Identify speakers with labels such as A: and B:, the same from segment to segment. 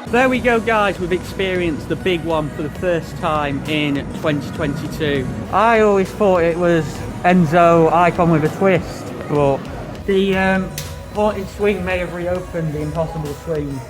A: There we go guys, we've experienced the big one for the first time in 2022. I always thought it was Enzo icon with a twist, but the haunted swing may have reopened the impossible swing.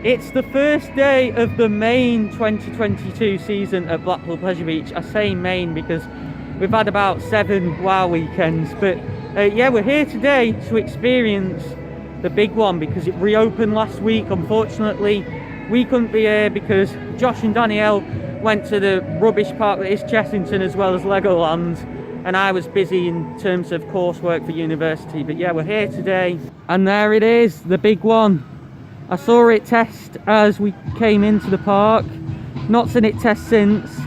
A: It's the first day of the main 2022 season at Blackpool Pleasure Beach. I say main because we've had about 7 wow weekends, but yeah, we're here today to experience the big one because it reopened last week. Unfortunately, we couldn't be here because Josh and Danielle went to the rubbish park that is Chessington as well as Legoland, and I was busy in terms of coursework for university. But yeah, we're here today, and there it is, the big one. I saw it test as we came into the park, not seen it test since,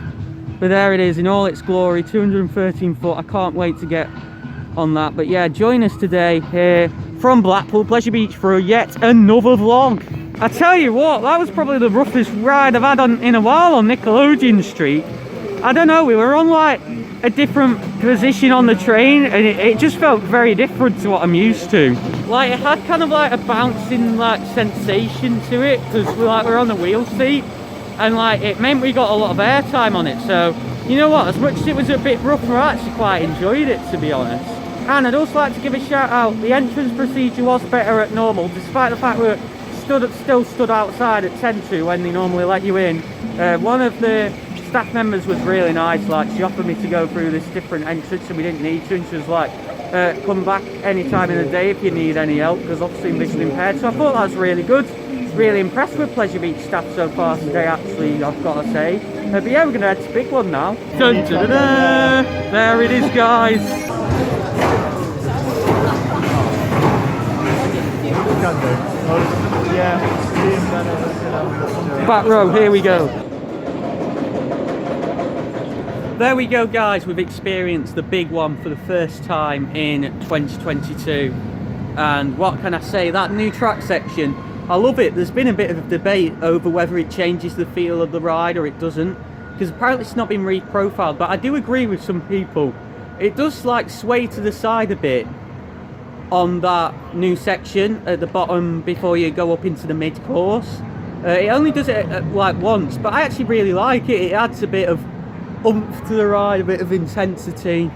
A: but there it is in all its glory, 213 foot. I can't wait to get on that. But yeah, join us today here from Blackpool Pleasure Beach for yet another vlog. I tell you what, that was probably the roughest ride I've had in a while on Nickelodeon Street. I don't know, we were on like a different position on the train, and it just felt very different to what I'm used to. Like, it had kind of like a bouncing like sensation to it because we're on the wheel seat, and like it meant we got a lot of airtime on it. So you know what, as much as it was a bit rough, I actually quite enjoyed it, to be honest. And I'd also like to give a shout out, the entrance procedure was better at normal, despite the fact we were still stood outside at 10 to when they normally let you in. One of the staff members was really nice, like she offered me to go through this different entrance and we didn't need to, and she was like, come back any time in the day if you need any help, because obviously I'm visually impaired. So I thought that was really good. Really impressed with Pleasure Beach staff so far today, actually, I've got to say. But yeah, we're going to head to big one now. Dun, dun, dun, dun. There it is, guys. Back row, here we go. There we go guys, we've experienced the big one for the first time in 2022. And what can I say, that new track section, I love it. There's been a bit of a debate over whether it changes the feel of the ride or it doesn't, because apparently it's not been re-profiled, but I do agree with some people. It does like sway to the side a bit on that new section at the bottom before you go up into the mid-course. It only does it like once, but I actually really like it. It adds a bit of oomph to the ride, a bit of intensity.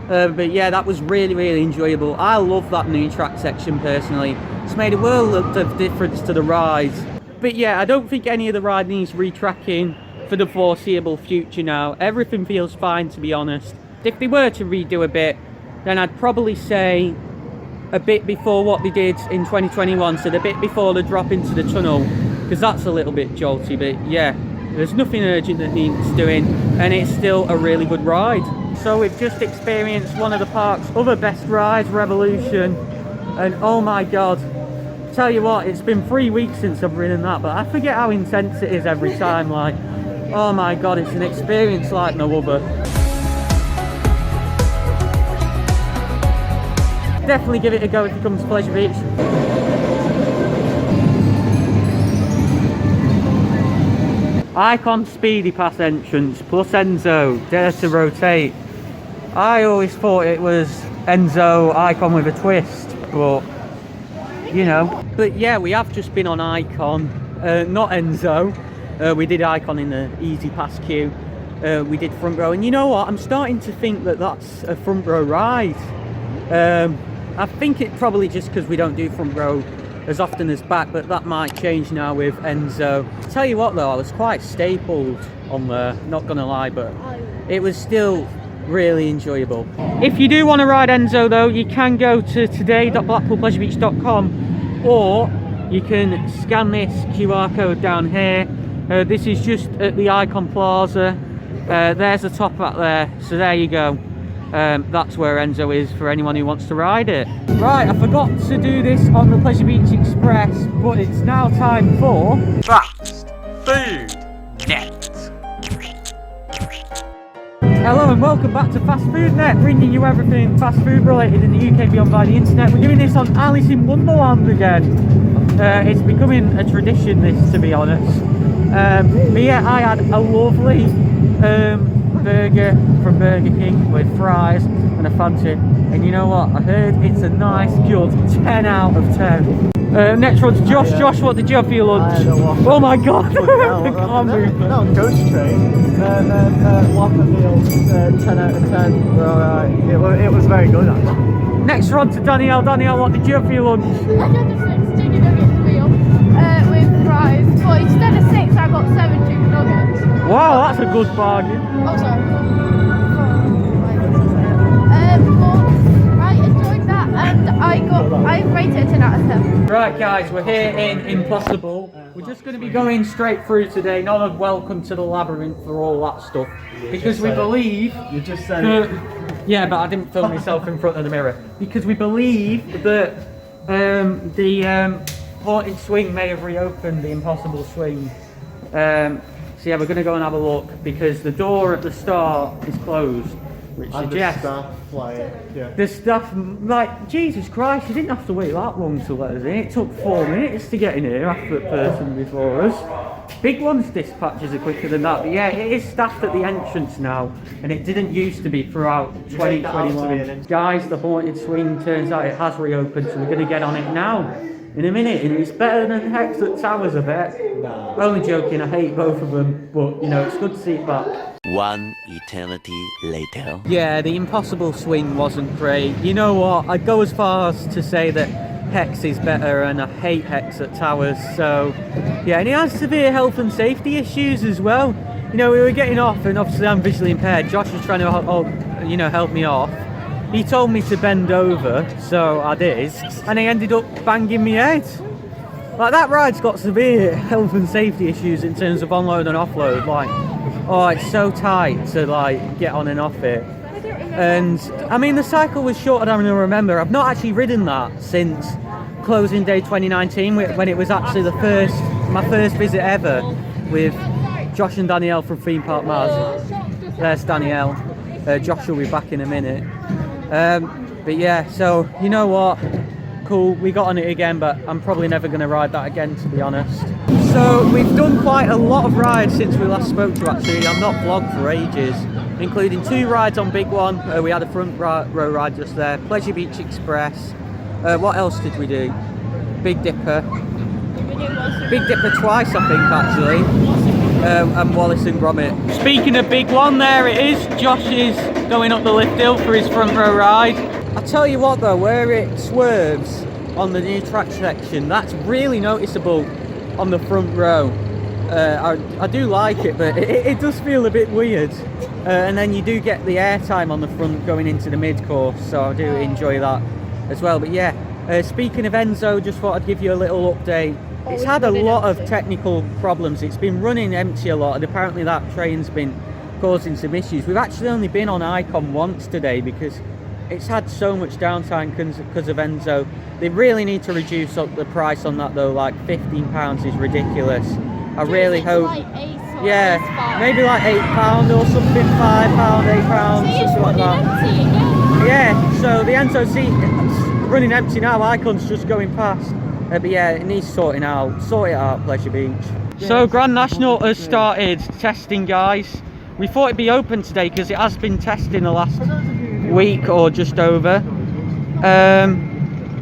A: But yeah, that was really enjoyable. I love that new track section personally. It's made a world of difference to the ride. But yeah, I don't think any of the ride needs retracking for the foreseeable future now. Everything feels fine, to be honest. If they were to redo a bit, then I'd probably say a bit before what they did in 2021, so the bit before the drop into the tunnel, because that's a little bit jolty. But yeah, there's nothing urgent that needs doing, and it's still a really good ride. So we've just experienced one of the park's other best rides, Revolution, and oh my god, tell you what, it's been 3 weeks since I've ridden that, but I forget how intense it is every time. Like, oh my god, it's an experience like no other. Definitely give it a go if you come to Pleasure Beach. Icon Speedy Pass entrance plus Enzo, dare to rotate. I always thought it was Enzo icon with a twist, but you know. But yeah, we have just been on icon, not Enzo. We did icon in the easy pass queue. We did front row, and you know what, I'm starting to think that that's a front row ride. I think it probably just because we don't do front row as often as back, but that might change now with Enzo. Tell you what though, I was quite stapled on there, not gonna lie, but it was still really enjoyable. If you do want to ride Enzo though, you can go to today.blackpoolpleasurebeach.com, or you can scan this QR code down here. This is just at the Icon Plaza. There's the top back there, so there you go. That's where Enzo is for anyone who wants to ride it. Right, I forgot to do this on the Pleasure Beach Express, but it's now time for FastFoodNet. Hello and welcome back to FastFoodNet, bringing you everything fast food related in the UK and beyond via the internet. We're doing this on Alice in Wonderland again. It's becoming a tradition, this, to be honest. But yeah, I had a lovely burger from Burger King with fries. and I fancy it. And you know what? I heard it's a nice, good 10 out of 10. Next one's Josh. Josh, what did you have for your lunch? Oh my god! I can't move.
B: No, ghost train. Waffle meal, 10 out of 10. We're alright. It was very good actually.
A: Next one to Danielle. Danielle, what did you have for your lunch?
C: I got the 6 chicken nuggets meal with fries, but instead of 6 I got 7 chicken nuggets.
A: Wow, that's a good bargain.
C: Oh, sorry. But I enjoyed that and I rated it a 10 out of 10.
A: Right guys, we're here in Impossible. We're just going to be going straight through today, not a welcome to the labyrinth for all that stuff. Because we believe...
B: You just said it.
A: Yeah, but I didn't film myself in front of the mirror. Because we believe that the haunted swing may have reopened, the Impossible swing. So yeah, we're going to go and have a look because the door at the start is closed. Which suggests the staff, like, Jesus Christ, you didn't have to wait that long to let us in. It took 4 minutes to get in here after the person before us. Big ones dispatches are quicker than that, but yeah, it is staffed at the entrance now, and it didn't used to be throughout 2021. Guys, the haunted swing turns out it has reopened, so we're going to get on it now. In a minute, and it's better than Hex at Towers, I bet.
B: No.
A: Only joking, I hate both of them, but you know, it's good to see it back.
D: One eternity later.
A: Yeah, the Impossible swing wasn't great. You know what, I'd go as far as to say that Hex is better, and I hate Hex at Towers, so... Yeah, and he has severe health and safety issues as well. You know, we were getting off, and obviously I'm visually impaired. Josh was trying to, you know, help me off. He told me to bend over, so I did, and he ended up banging me head. Like, that ride's got severe health and safety issues in terms of onload and offload. Like, oh, it's so tight to, like, get on and off it. And, I mean, the cycle was shorter than I remember. I've not actually ridden that since closing day 2019, when it was actually my first visit ever with Josh and Danielle from Theme Park Mars. There's Danielle. Josh will be back in a minute. But yeah, so you know what, cool, we got on it again, but I'm probably never going to ride that again, to be honest. So we've done quite a lot of rides since we last spoke to you, actually. I've not vlogged for ages, including 2 rides on Big One. We had a front row ride just there, Pleasure Beach Express. What else did we do? Big Dipper twice, I think, actually. And Wallace and Gromit. Speaking of Big One, there it is. Josh is going up the lift hill for his front row ride. I tell you what though, where it swerves on the new track section, that's really noticeable on the front row. I do like it, but it does feel a bit weird. And then you do get the airtime on the front going into the mid-course, so I do enjoy that as well. But yeah, speaking of Enzo, just thought I'd give you a little update. It's had a lot of technical problems. It's been running empty a lot, and apparently that train's been causing some issues. We've actually only been on Icon once today because it's had so much downtime because of Enzo. They really need to reduce up the price on that though. Like £15 is ridiculous. I really hope.
C: Like
A: yeah, maybe like £8 or something, £5, £8, something like that. Yeah, so the Enzo seat running empty now. Icon's just going past. But yeah, it needs sorting out. Sort it out, Pleasure Beach. So Grand National has started testing, guys. We thought it'd be open today because it has been testing the last week or just over.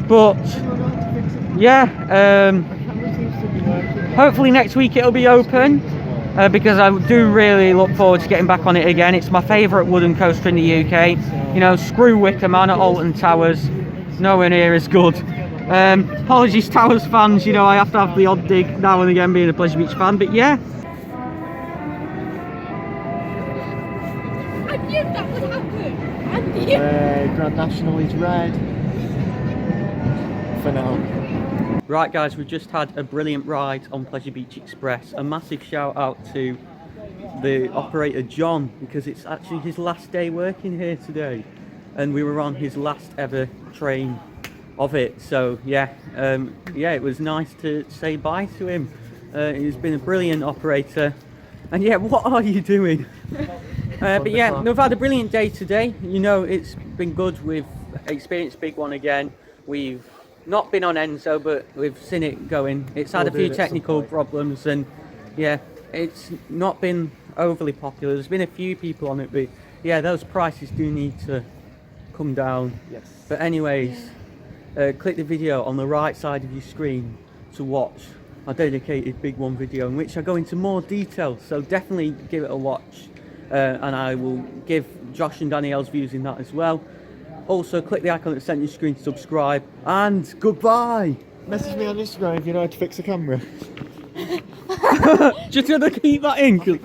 A: But yeah, hopefully next week it'll be open because I do really look forward to getting back on it again. It's my favourite wooden coaster in the UK. You know, screw Wicker Man at Alton Towers. Nowhere near as good. Apologies Towers fans, you know, I have to have the odd dig now and again being a Pleasure Beach fan, but yeah.
C: I knew that would happen. I knew.
B: Grand National is red. For now.
A: Right guys, we've just had a brilliant ride on Pleasure Beach Express. A massive shout out to the operator John, because it's actually his last day working here today. And we were on his last ever train of it, so yeah, yeah, it was nice to say bye to him. He's been a brilliant operator, and yeah, what are you doing? But yeah, we've had a brilliant day today. You know, it's been good. We've experienced Big One again. We've not been on Enzo, but we've seen it going. It's had a few technical problems, and yeah, it's not been overly popular. There's been a few people on it, but yeah, those prices do need to come down.
B: Yes.
A: But anyways, click the video on the right side of your screen to watch our dedicated Big One video in which I go into more detail, so definitely give it a watch, and I will give Josh and Danielle's views in that as well. Also click the icon at the centre of your screen to subscribe, and goodbye.
B: Message me on Instagram if you know how to fix a camera.
A: Just gonna keep that in. 'Cause